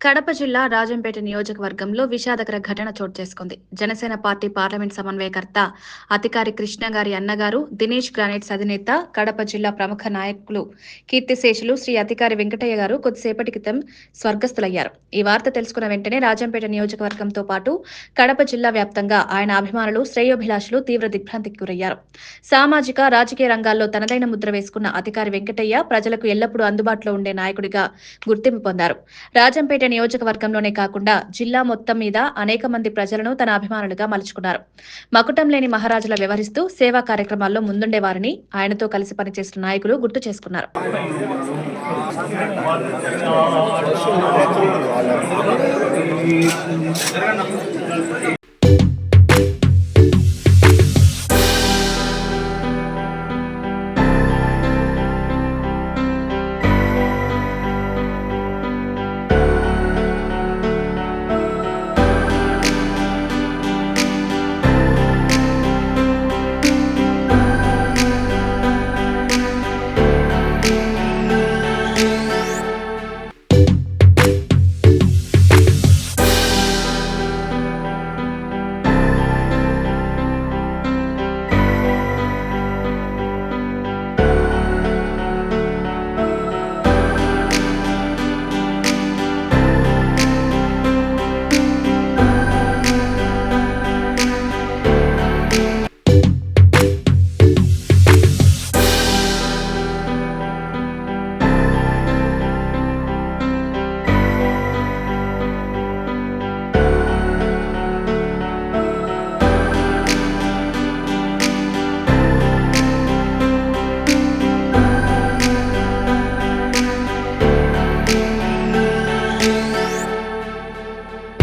కడప జిల్లా రాజంపేట నియోజకవర్గంలో విషాదకర ఘటన చోటు చేసుకుంది. జనసేన పార్టీ పార్లమెంట్ సమన్వయకర్త అధికారి కృష్ణ గారి అన్నగారు దినేష్ గ్రానైట్స్ అధినేత, కడప జిల్లా ప్రముఖ నాయకులు కీర్తిశేషులు శ్రీ అధికారి వెంకటయ్య గారు కొద్దిసేపటి క్రితం స్వర్గస్థులయ్యారు. ఈ వార్త తెలుసుకున్న వెంటనే రాజంపేట నియోజకవర్గంతో పాటు కడప జిల్లా వ్యాప్తంగా ఆయన అభిమానులు, శ్రేయోభిలాషులు తీవ్ర దిగ్భ్రాంతికి గురయ్యారు. సామాజిక, రాజకీయ రంగాల్లో తనదైన ముద్ర వేసుకున్న అధికారి వెంకటయ్య ప్రజలకు ఎల్లప్పుడూ అందుబాటులో ఉండే నాయకుడిగా గుర్తింపు పొందారు. రాజంపేట నియోజకవర్గంలోనే కాకుండా జిల్లా మొత్తం మీద అనేక మంది ప్రజలను తన అభిమానులుగా మలుచుకున్నారు. మకుటం లేని మహారాజులా వ్యవహరిస్తూ సేవా కార్యక్రమాల్లో ముందుండేవారని ఆయనతో కలిసి పనిచేసిన నాయకులు గుర్తు చేసుకున్నారు.